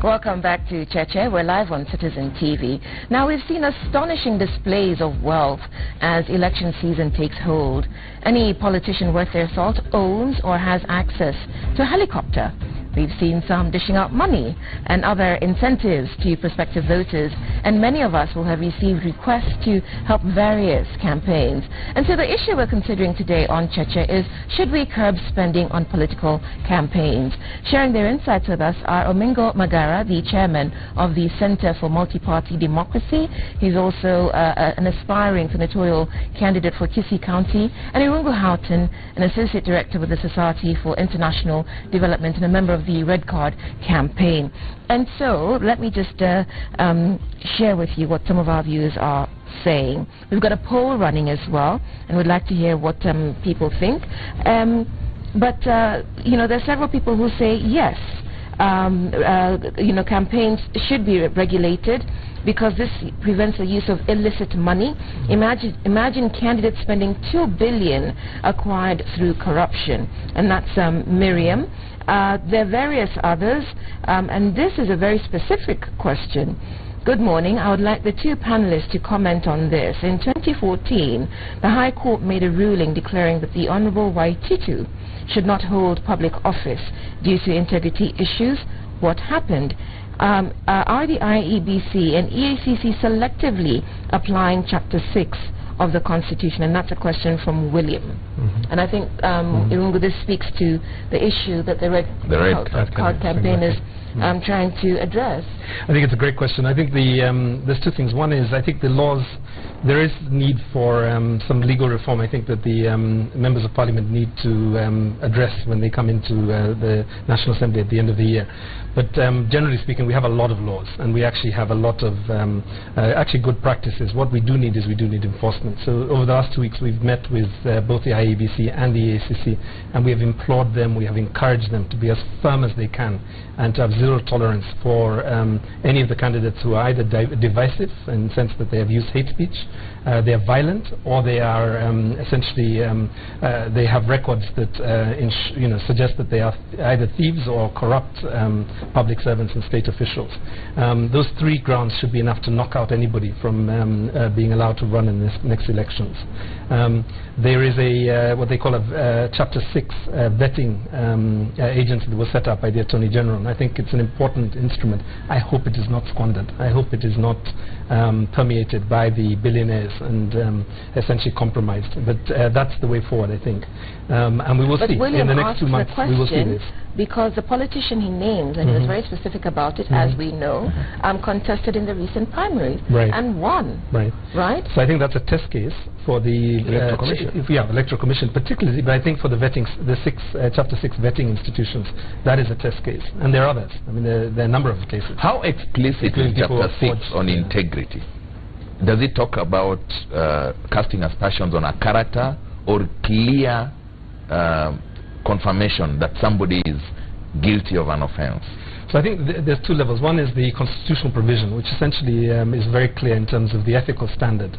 Welcome back to Cheche. We're live on Citizen TV. Now, we've seen astonishing displays of wealth as election season takes hold. Any politician worth their salt owns or has access to a helicopter. We've seen some dishing out money and other incentives to prospective voters, and many of us will have received requests to help various campaigns. And so the issue we're considering today on Cheche is, should we curb spending on political campaigns? Sharing their insights with us are Omingo Magara, the chairman of the Center for Multi-Party Democracy. He's also an aspiring senatorial candidate for Kisii County, and Irungu Houghton, an associate director with the Society for International Development and a member of the Red Card campaign. And so let me just share with you what some of our viewers are saying. We've got a poll running as well, and we'd like to hear what people think. But you know, there are several people who say yes, you know, campaigns should be regulated because this prevents the use of illicit money. Imagine candidates spending $2 billion acquired through corruption. And that's Miriam. There are various others, and this is a very specific question. Good morning. I would like the two panelists to comment on this. In 2014, the High Court made a ruling declaring that the Honorable Waititu should not hold public office due to integrity issues. What happened? Are the IEBC and EACC selectively applying Chapter 6 of the Constitution? And that's a question from William. And I think, Irungu, this speaks to the issue that the Red Card campaign is trying to address. I think it's a great question. I think there's two things. One is, I think the laws, there is need for some legal reform. I think that the members of Parliament need to address when they come into the National Assembly at the end of the year. But generally speaking, we have a lot of laws, and we actually have a lot of actually good practices. What we do need is we do need enforcement. So over the last 2 weeks, we've met with both the IEBC and the EACC, and we have implored them, we have encouraged them to be as firm as they can and to have zero tolerance for any of the candidates who are either divisive in the sense that they have used hate speech, they are violent, or they are essentially they have records that you know, suggest that they are either thieves or corrupt public servants and state officials. Those three grounds should be enough to knock out anybody from being allowed to run in this next elections. There is a what they call a Chapter 6 vetting agency that was set up by the Attorney General, and I think it's an important instrument. I hope it is not squandered. I hope it is not permeated by the billionaires and essentially compromised. But that's the way forward, I think. And we will see in the next 2 months. We will see this. Because the politician he names, and he was very specific about it, as we know, contested in the recent primaries and won. Right? So I think that's a test case for the Electoral Commission. Electoral Commission particularly, but I think for the vetting, the Chapter 6 vetting institutions, that is a test case. And there are others. I mean, there are a number of cases. How explicit is Chapter 6 on integrity? Does it talk about casting aspersions on a character, or clear confirmation that somebody is guilty of an offense? So I think there's two levels. One is the constitutional provision, which essentially is very clear in terms of the ethical standard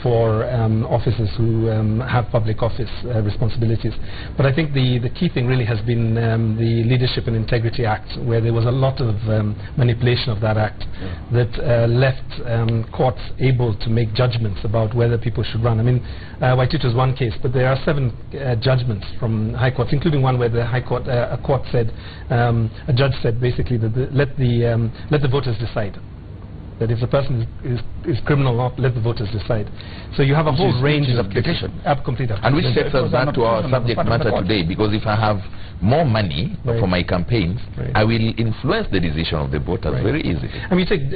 for officers who have public office responsibilities. But I think the key thing really has been the Leadership and Integrity Act, where there was a lot of manipulation of that act that left courts able to make judgments about whether people should run. I mean, Waititu is one case, but there are 7 judgments from high courts, including one where the high court, a court said, a judge said basically that let the voters decide. That if the person is criminal or not, let the voters decide. So you have a whole range of petition. Complete. And which takes us back to our subject matter today, because if I have more money for my campaigns, I will influence the decision of the voters very easily. I mean, you take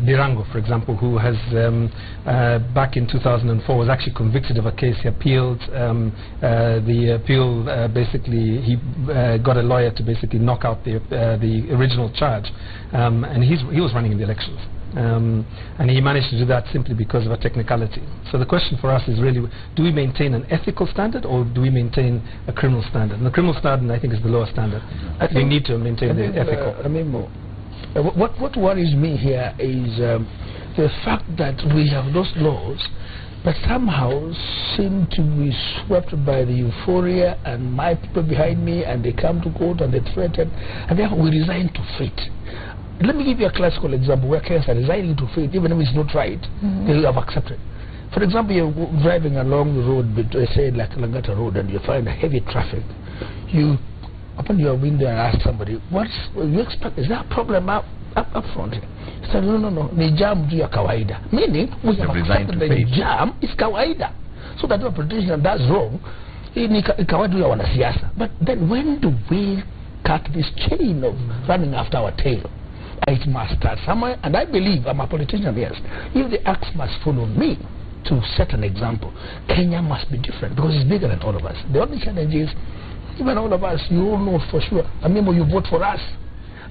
Dirango, for example, who has back in 2004 was actually convicted of a case. He appealed. The appeal basically, he got a lawyer to basically knock out the original charge, and he was running in the elections. And he managed to do that simply because of a technicality. So the question for us is really, do we maintain an ethical standard, or do we maintain a criminal standard? And the criminal standard, I think, is the lower standard. We need to maintain the ethical. What worries me here is the fact that we have those laws, but somehow seem to be swept by the euphoria and my people behind me, and they come to court and they threaten, and therefore we resign to fate. Let me give you a classical example where Kenyans are resigning to fate, even if it's not right, they have accepted. For example, you're driving along the road, say like Langata Road, and you find heavy traffic. You open your window and ask somebody, what you expect? Is there a problem up front? He said, no, ni jam juu ya kawaida. Meaning, we have accepted the jam is kawaida. So that if a politician does wrong, ni kawaida ya wanasiasa. But then when do we cut this chain of running after our tail? It must start somewhere, and I believe, I'm a politician, yes, if the axe must follow me to set an example, Kenya must be different because it's bigger than all of us. The only challenge is, even all of us, you all know for sure, I remember you vote for us.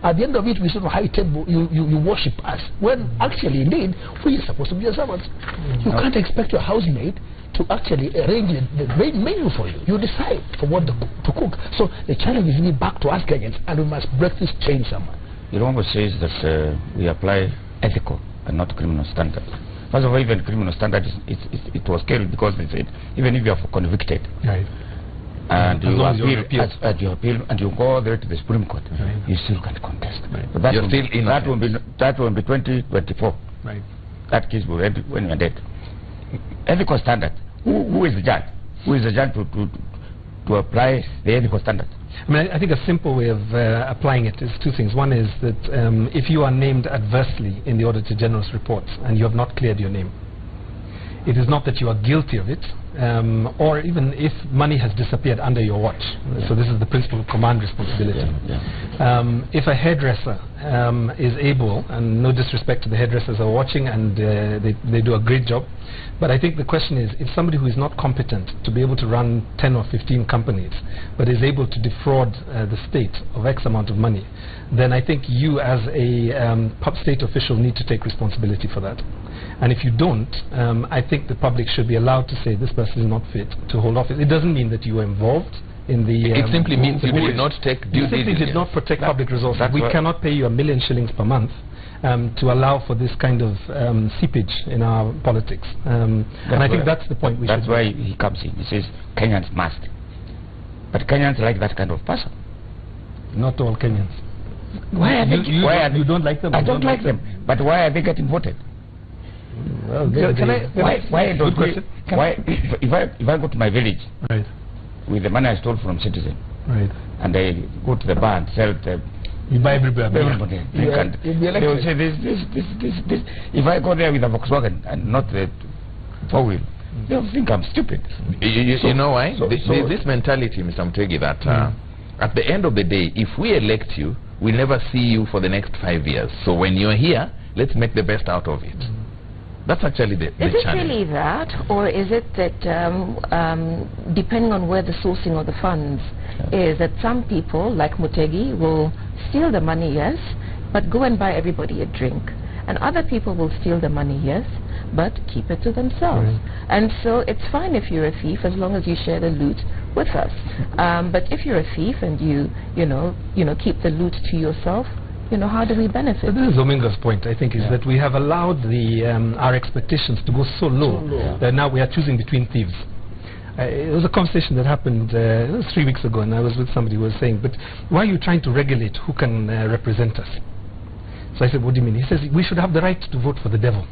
At the end of it, we sort of high table, you worship us. When actually, indeed, we are supposed to be your servants. You can't expect your housemaid to actually arrange the menu for you. You decide for what to cook. So the challenge is really back to us Kenyans, and we must break this chain somewhere. Ilongo says that we apply ethical and not criminal standards. First of all, even criminal standards, it was killed because they said, even if you are convicted, right, and you appeal and you go all the way to the Supreme Court, right, you still can't contest. Right. But that, that will be 2024. Right. That case will end when you are dead. Ethical standard. Who is the judge? Who is the judge to apply the ethical standard? I mean, I think a simple way of applying it is two things. One is that if you are named adversely in the Auditor General's reports and you have not cleared your name, it is not that you are guilty of it, or even if money has disappeared under your watch. Yeah. So this is the principle of command responsibility. If a hairdresser is able, and no disrespect to the hairdressers who are watching, and they do a great job, but I think the question is, if somebody who is not competent to be able to run 10 or 15 companies, but is able to defraud the state of X amount of money, then I think you as a state official need to take responsibility for that. And if you don't, I think the public should be allowed to say this person is not fit to hold office. It doesn't mean that you were involved in the... it simply means you did not take due diligence. You simply did not protect public resources. We cannot pay you $1 million shillings per month to allow for this kind of seepage in our politics. And I think that's the point we should... That's why he comes in. He says Kenyans must. But Kenyans like that kind of person. Not all Kenyans. Why are they... You don't like them? I don't like them. But why are they getting voted? Well, if I go to my village, right, with the money I stole from Citizen, right, and I go to the bar and sell the... You buy everybody. They will say this. If I go there with a Volkswagen and not the four-wheel, they'll think I'm stupid. You know why? This mentality, Mr. Mutegi, that at the end of the day, if we elect you, we'll never see you for the next 5 years. So when you're here, let's make the best out of it. That's actually the challenge. Is it really that, or is it that depending on where the sourcing of the funds is, that some people, like Mutegi, will steal the money, yes, but go and buy everybody a drink, and other people will steal the money, yes, but keep it to themselves. Right. And so it's fine if you're a thief as long as you share the loot with us. But if you're a thief and you keep the loot to yourself, how do we benefit? But this is Ominga's point, I think, is that we have allowed our expectations to go so low that now we are choosing between thieves. It was a conversation that happened it was 3 weeks ago, and I was with somebody who was saying, but why are you trying to regulate who can represent us? So I said, what do you mean? He says, we should have the right to vote for the devil.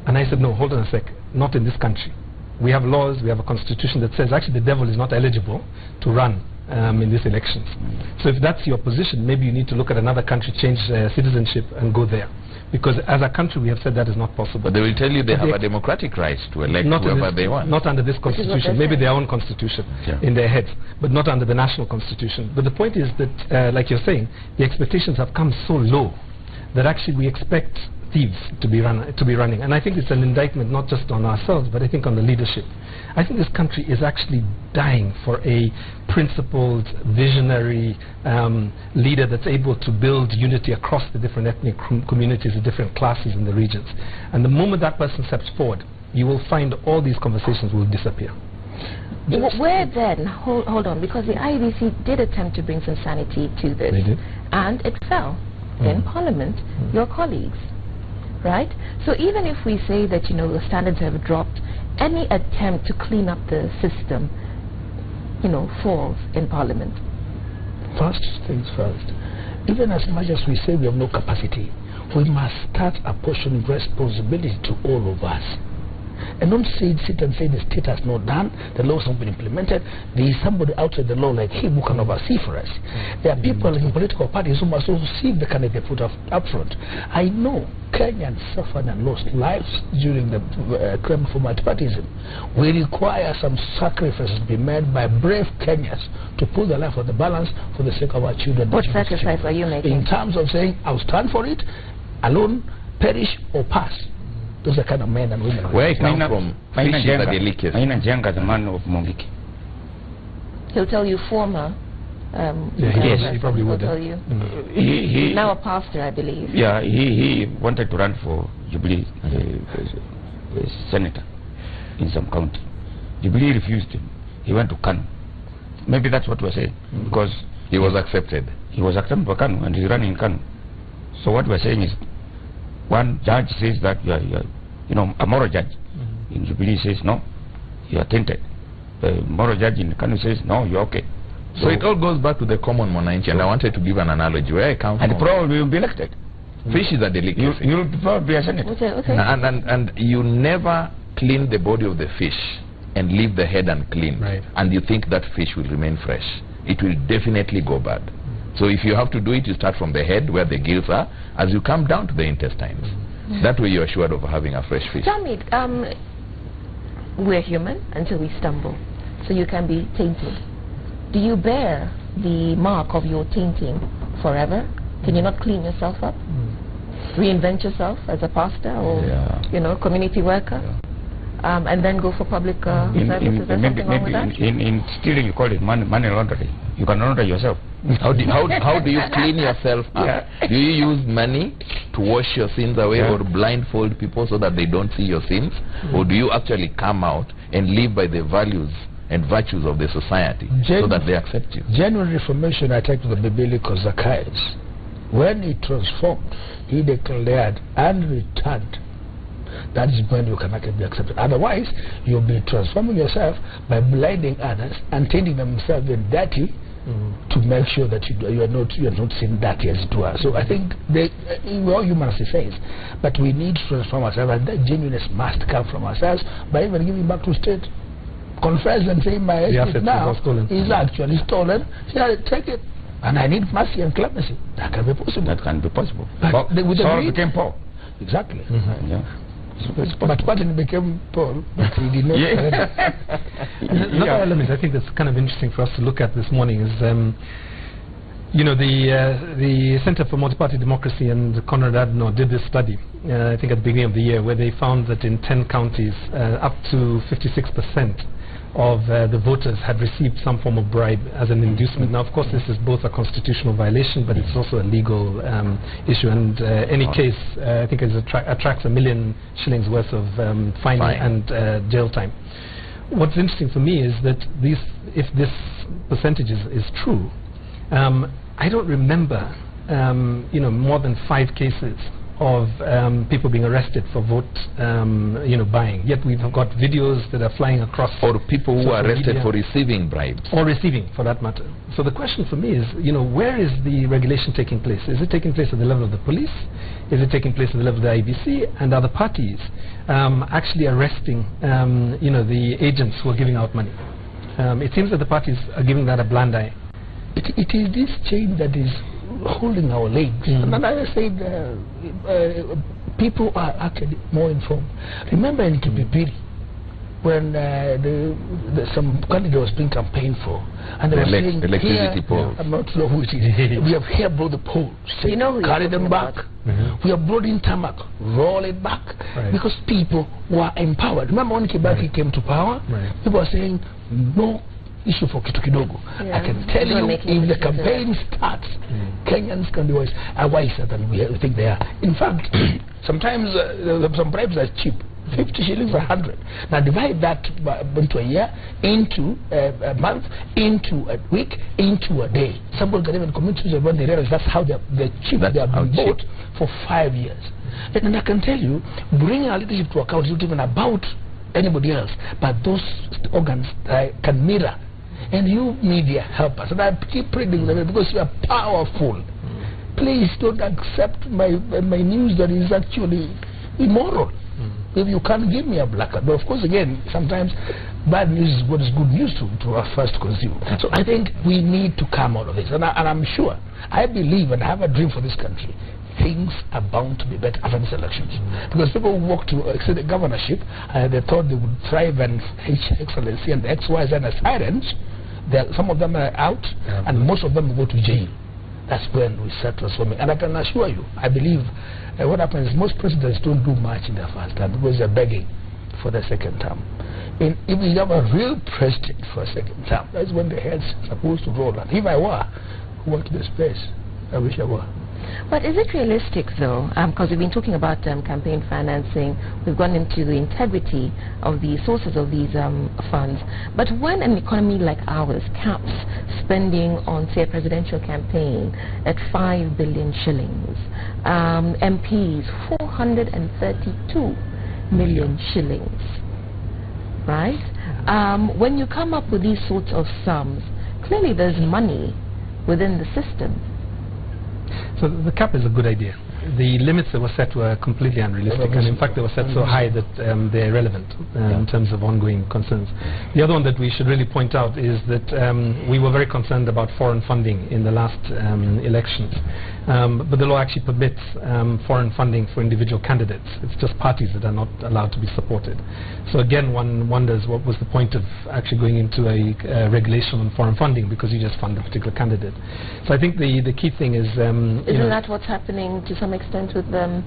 And I said, no, hold on a sec, not in this country. We have laws, we have a constitution that says actually the devil is not eligible to run in these elections. So if that's your position, maybe you need to look at another country, change citizenship and go there. Because as a country we have said that is not possible. But they will tell you they have a democratic right to elect whoever they want. Not under this constitution, maybe their own constitution in their heads, but not under the national constitution. But the point is that, like you're saying, the expectations have come so low that actually we expect thieves to be running. And I think it's an indictment not just on ourselves, but I think on the leadership. I think this country is actually dying for a principled, visionary leader that's able to build unity across the different ethnic communities, the different classes in the regions. And the moment that person steps forward, you will find all these conversations will disappear. Where then, hold on, because the IEBC did attempt to bring some sanity to this, they did. And it fell in Parliament, your colleagues. right? So even if we say that, you know, the standards have dropped, any attempt to clean up the system, you know, falls in Parliament. First things first, even as much as we say we have no capacity, we must start apportioning responsibility to all of us. And don't sit and say the state has not done, the laws have been implemented, there is somebody outside the law like him who can oversee for us. There are people in political parties who must also see the candidate they put up front. I know Kenyans suffered and lost lives during the crime for multipartyism. We require some sacrifices to be made by brave Kenyans to put their life on the balance for the sake of our children. What sacrifice are you making? In terms of saying, I'll stand for it, alone, perish or pass. Those are kind of men and women. Where I come from, fish is a delicacy. Jenga, the man of Mongiki. He'll tell you former. Yes, he probably would. Tell you. He now a pastor, I believe. Yeah, he wanted to run for Jubilee senator in some county. Jubilee refused him. He went to Kanu. Maybe that's what we're saying, because he was accepted. He was accepted by Kanu, and he's running in Kanu. So what we're saying is, one judge says that you are you know, a moral judge in Jubilee says no, you are tainted. The moral judge in Kanu says no, you're okay. So it all goes back to the common Mwananchi, and I wanted to give an analogy where I come from. And probably you'll be elected. Fish is a delicacy. You'll probably be a senator. Okay. And you never clean the body of the fish and leave the head unclean, right, and you think that fish will remain fresh. It will definitely go bad. So if you have to do it, you start from the head where the gills are, as you come down to the intestines. That way you're assured of having a fresh fish. Tell me, we're human until we stumble, so you can be tainted. Do you bear the mark of your tainting forever? Can you not clean yourself up? Reinvent yourself as a pastor or you know, community worker? And then go for public services? Is there something wrong with that? In stealing, you call it money laundering. You can launder yourself. How do you clean yourself up? Do you use money to wash your sins away, or blindfold people so that they don't see your sins? Or do you actually come out and live by the values and virtues of the society so that they accept you? Genuine reformation, I take to the biblical Zacchaeus. When he transformed, he declared and returned. That is when you can actually be accepted. Otherwise, you'll be transforming yourself by blinding others and tainting themselves in dirty to make sure that you are not seen dirty, as it were. So I think we're all humans, he says, but we need to transform ourselves, and that genuineness must come from ourselves by even giving back to state. Confess and say my estate now is actually stolen. Yeah, take it. And I need mercy and clemency. That can be possible. That can be possible. But with the Saul became Paul. Exactly. But Martin became Paul, but he did not. Another element I think that's kind of interesting for us to look at this morning is, you know, the Center for Multi-Party Democracy and Conrad Adno did this study, I think at the beginning of the year, where they found that in 10 counties, up to 56% of the voters had received some form of bribe as an inducement. Now, of course, this is both a constitutional violation, but it's also a legal issue. And any case, I think, attracts 1 million shillings worth of fine and jail time. What's interesting for me is that if this percentage is true, I don't remember, you know, more than 5 cases of people being arrested for vote, you know, buying. Yet we've got videos that are flying across. Or people who are arrested for receiving bribes. Or receiving, for that matter. So the question for me is, you know, where is the regulation taking place? Is it taking place at the level of the police? Is it taking place at the level of the IBC? And are the parties actually arresting, you know, the agents who are giving out money? It seems that the parties are giving that a blind eye. It is this chain that is holding our legs. And then I said, people are actually more informed. Remember in Kipipiri, when some candidate was being campaigned for, and they were saying, electricity pole. I'm not sure who it is. We have here brought the poles. You know, carry them back. We have brought in tarmac, roll it back, because people were empowered. Remember when Kibaki came to power, people were saying no issue for kitu kidogo. I can tell you, if the campaign starts, Kenyans can be wiser than we think they are. In fact, sometimes some bribes are cheap. 50 shillings, 100. Now divide that into a year, into a month, into a week, into a day. Somebody can even commit suicide when they realize that's how they're cheap. They have been bought for 5 years. And I can tell you, bringing our leadership to account is not even about anybody else, but those organs can mirror. And you media help us. And I keep pleading them because you are powerful. Please don't accept my news that is actually immoral. If you can't give me a placard. But of course, again, sometimes bad news is what is good news to us first consume. So I think we need to come out of this. And I'm sure, I believe and have a dream for this country. Things are bound to be better after these elections. Because people who walk to the governorship, they thought they would thrive and excellency and the XYZ and the sirens. Some of them are out, and most of them will go to jail. That's when we start transforming. And I can assure you, I believe what happens is most presidents don't do much in their first term because they're begging for their second term. And if you have a real president for a second term, that's when the head's supposed to roll. And if I were, watch the space. I wish I were. But is it realistic, though? Because we've been talking about campaign financing. We've gone into the integrity of the sources of these funds. But when an economy like ours caps spending on, say, a presidential campaign at 5 billion shillings, MPs 432 million shillings, right? When you come up with these sorts of sums, clearly there's money within the system. So the cap is a good idea. The limits that were set were completely unrealistic, and in fact they were set so high that they're irrelevant in terms of ongoing concerns. The other one that we should really point out is that we were very concerned about foreign funding in the last elections, but the law actually permits foreign funding for individual candidates. It's just parties that are not allowed to be supported. So again, one wonders what was the point of actually going into a regulation on foreign funding, because you just fund a particular candidate. So I think the key thing is isn't that what's happening to some extent with the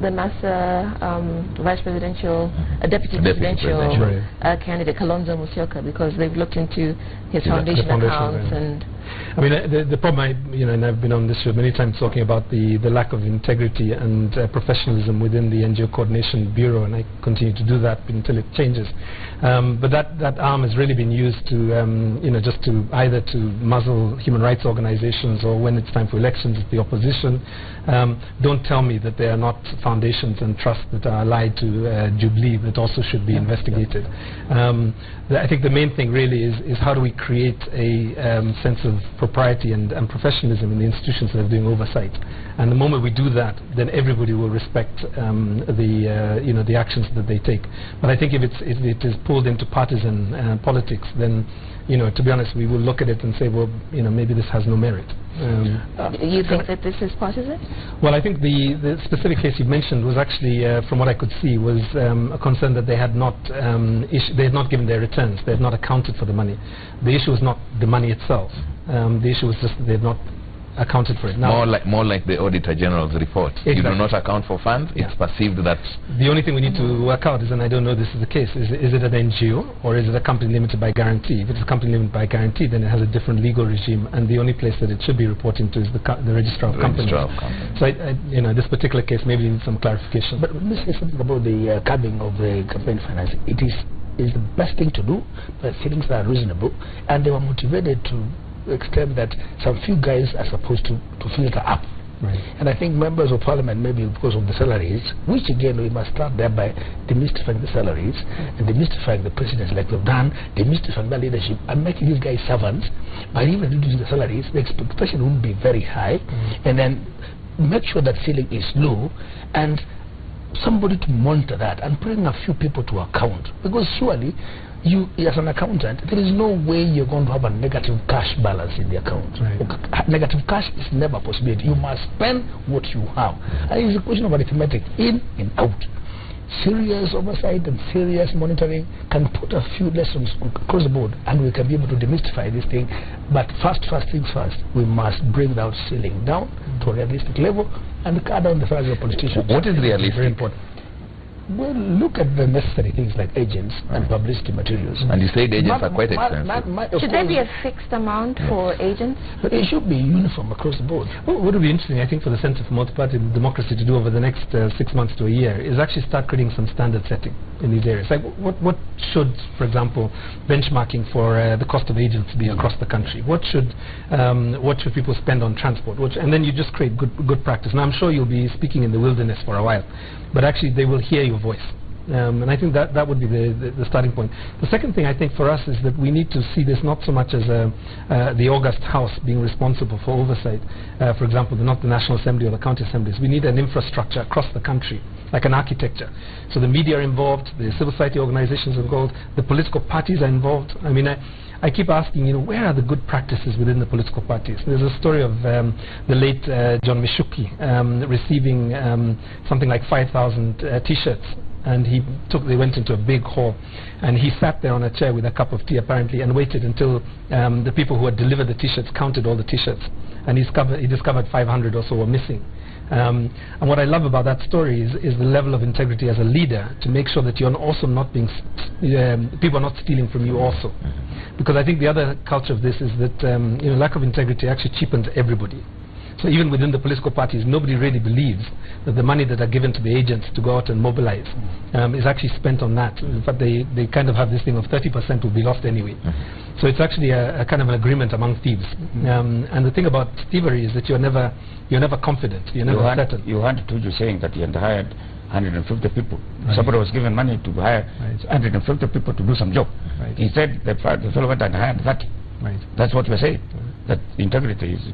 NASA vice presidential, deputy presidential candidate Kalonzo Musyoka, because they've looked into his foundation accounts and. I mean, the problem, and I've been on this show many times talking about the lack of integrity and professionalism within the NGO Coordination Bureau, and I continue to do that until it changes. But that arm has really been used to, just to either to muzzle human rights organizations, or when it's time for elections, it's the opposition. Don't tell me that there are not foundations and trusts that are allied to Jubilee that also should be investigated. I think the main thing really is how do we create a sense of propriety and professionalism in the institutions that are doing oversight. And the moment we do that, then everybody will respect the actions that they take. But I think if it is pulled into partisan politics, then to be honest, we will look at it and say, well, maybe this has no merit. You think that this is partisan? Well, I think the specific case you mentioned was actually, from what I could see, was a concern that they had not given their returns. They had not accounted for the money. The issue was not the money itself. The issue was just that they had not accounted for it. Now, more like the Auditor General's report. Exactly. You do not account for funds. It's perceived that the only thing we need to work out is, and I don't know this is the case, is it an NGO or is it a company limited by guarantee? If it's a company limited by guarantee, then it has a different legal regime, and the only place that it should be reporting to is the Registrar of Companies. So this particular case maybe needs some clarification. But let me say something about the curbing of the campaign finance. It is the best thing to do, but things are reasonable, and they were motivated to extent that some few guys are supposed to filter up. Right. And I think members of parliament, maybe because of the salaries, which again we must start there by demystifying the salaries and demystifying the presidents like we've done, demystifying the leadership and making these guys servants. By even reducing the salaries, the expectation won't be very high, and then make sure that ceiling is low, and somebody to monitor that and bring a few people to account, because surely you, as an accountant, there is no way you're going to have a negative cash balance in the account. Right. Negative cash is never a possibility. You must spend what you have. And it's a question of arithmetic, in and out. Serious oversight and serious monitoring can put a few lessons across the board, and we can be able to demystify this thing. But first things first, we must bring that ceiling down to a realistic level and cut down the size of politicians. What is realistic? Very important. Well, look at the necessary things like agents and publicity materials. And you said agents are quite expensive. Should there be a fixed amount for agents? But it should be uniform across the board. Well, what would be interesting, I think, for the Center for Multi-Party Democracy to do over the next 6 months to a year is actually start creating some standard setting in these areas. Like, what should, for example, benchmarking for the cost of agents be across the country? What should people spend on transport? And then you just create good practice. Now, I'm sure you'll be speaking in the wilderness for a while, but actually they will hear your voice. And I think that would be the starting point. The second thing I think for us is that we need to see this not so much as the August House being responsible for oversight, for example, not the National Assembly or the county assemblies. We need an infrastructure across the country, like an architecture. So the media are involved, the civil society organizations are involved, the political parties are involved. I mean, I keep asking, where are the good practices within the political parties? There's a story of the late John Mishuki receiving something like 5,000 T-shirts. And they went into a big hall, and he sat there on a chair with a cup of tea apparently and waited until the people who had delivered the T-shirts counted all the T-shirts, and he discovered 500 or so were missing. And what I love about that story is the level of integrity as a leader to make sure that you're also not being people are not stealing from you also, because I think the other culture of this is that lack of integrity actually cheapens everybody. So even within the political parties, nobody really believes that the money that are given to the agents to go out and mobilize is actually spent on that. In fact, they kind of have this thing of 30% will be lost anyway. So it's actually a kind of an agreement among thieves. And the thing about thievery is that you're never confident. You're never certain. You had to saying that you had hired 150 people. Right. Somebody was given money to hire 150 people to do some job. Right. He said the fellow went and hired 30. Right. That's what we're saying. That integrity is...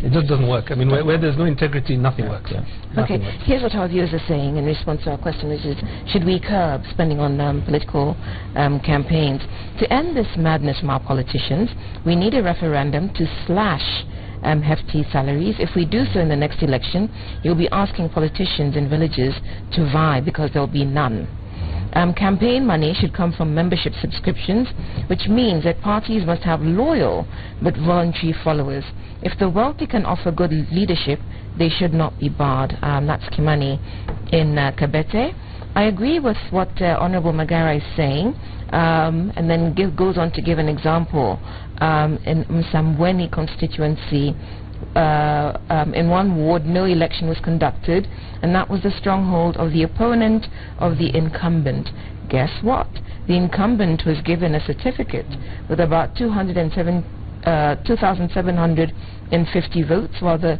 It just doesn't work. I mean, where there's no integrity, nothing works. Okay, here's what our viewers are saying in response to our question, which is, should we curb spending on political campaigns? To end this madness from our politicians, we need a referendum to slash hefty salaries. If we do so in the next election, you'll be asking politicians in villages to vie because there'll be none. Campaign money should come from membership subscriptions, which means that parties must have loyal but voluntary followers. If the wealthy can offer good leadership, they should not be barred. That's Kimani in Kabete. I agree with what Honorable Magara is saying, and then goes on to give an example. In Msambweni constituency, in one ward, no election was conducted, and that was the stronghold of the opponent of the incumbent. Guess what? The incumbent was given a certificate with about 2,750 votes, while the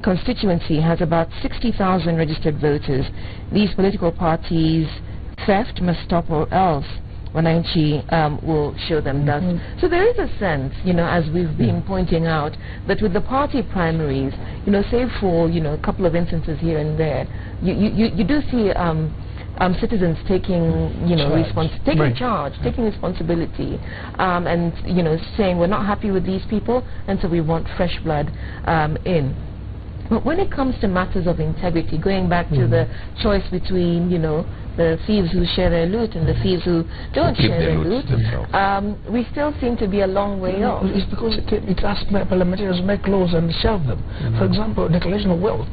constituency has about 60,000 registered voters. These political parties' theft must stop, or else Wananchi will show them dust. So there is a sense, as we've been pointing out, that with the party primaries, save for a couple of instances here and there, you do see citizens taking charge, taking responsibility, and saying we're not happy with these people, and so we want fresh blood in. But when it comes to matters of integrity, going back to the choice between the thieves who share their loot and the thieves who don't share their loot, we still seem to be a long way off. It's because it asks parliamentarians to make laws and shelve them. For example, declaration of wealth.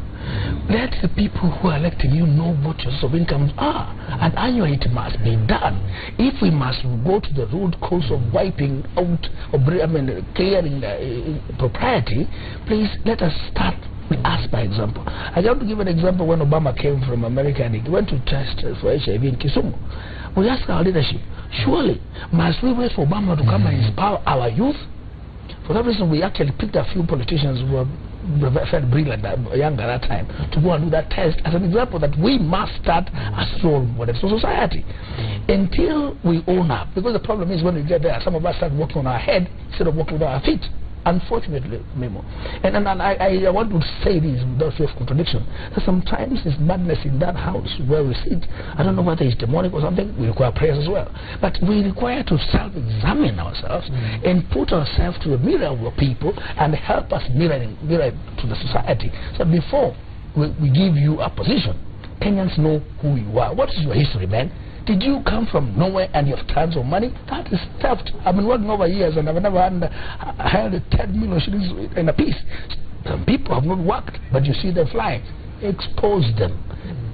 Let the people who are electing you know what your source of incomes are, and annually it must be done. If we must go to the road course of wiping out, clearing propriety, please let us start with us, by example. I want to give an example. When Obama came from America and he went to test for HIV in Kisumu, we asked our leadership, surely must we wait for Obama to come and inspire our youth? For that reason, we actually picked a few politicians who were very brilliant, young at that time, to go and do that test as an example that we must start as role models for society until we own up. Because the problem is when we get there, some of us start working on our head instead of working with our feet. Unfortunately, Memo. And I want to say this without fear of contradiction, that sometimes there's madness in that house where we sit. I don't know whether it's demonic or something. We require prayers as well. But we require to self-examine ourselves and put ourselves to the mirror of people and help us mirror to the society. So before we give you a position, Kenyans know who you are. What is your history, man? Did you come from nowhere and you have tons of money? That is theft. I've been working over years and I've never had 10 million shillings in a piece. Some people have not worked, but you see them flying. Expose them.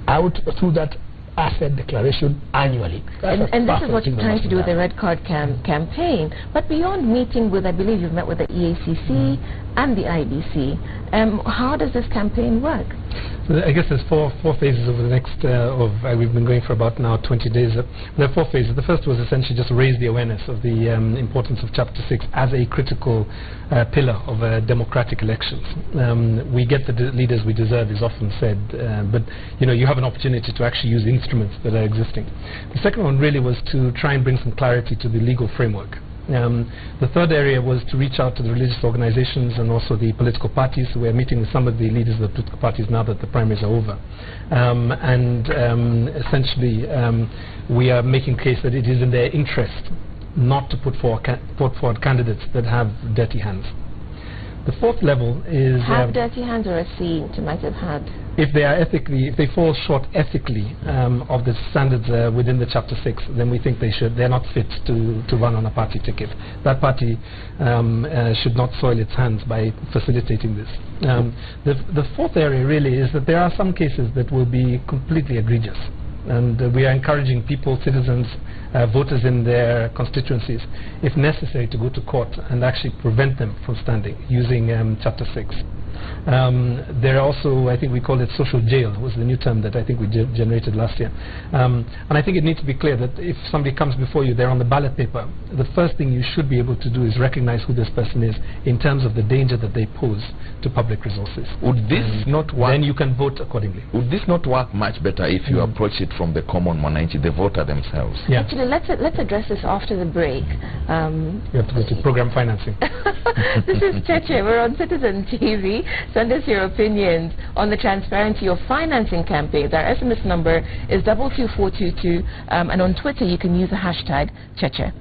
out through that asset declaration annually. And this is what you're trying to do with the Red Card campaign. But beyond meeting with, I believe you've met with the EACC and the IBC, how does this campaign work? So I guess there's four phases over the next, we've been going for about now 20 days. There are 4 phases. The first was essentially just raise the awareness of the importance of Chapter 6 as a critical pillar of democratic elections. We get the leaders we deserve is often said, but you have an opportunity to actually use instruments that are existing. The second one really was to try and bring some clarity to the legal framework. The third area was to reach out to the religious organizations and also the political parties. So we're meeting with some of the leaders of the political parties now that the primaries are over. Essentially, we are making case that it is in their interest not to put forward candidates that have dirty hands. The fourth level is... Have dirty hands or a seed to might have had? If they fall short ethically of the standards within the Chapter 6, then we think they're not fit to run on a party ticket. That party should not soil its hands by facilitating this. The fourth area really is that there are some cases that will be completely egregious. And we are encouraging people, citizens, voters in their constituencies, if necessary, to go to court and actually prevent them from standing using Chapter 6. There are also, I think we call it social jail, was the new term that I think we generated last year. And I think it needs to be clear that if somebody comes before you, they're on the ballot paper, the first thing you should be able to do is recognize who this person is in terms of the danger that they pose to public resources. Would this not work? Then you can vote accordingly. Would this not work much better if you approach it from the common Mwananchi, the voter themselves? Yeah. Actually, let's address this after the break. You have to go to program financing. This is Cheche. We're on Citizen TV. Send us your opinions on the transparency of financing campaigns. Our SMS number is 22422, and on Twitter you can use the hashtag Cheche.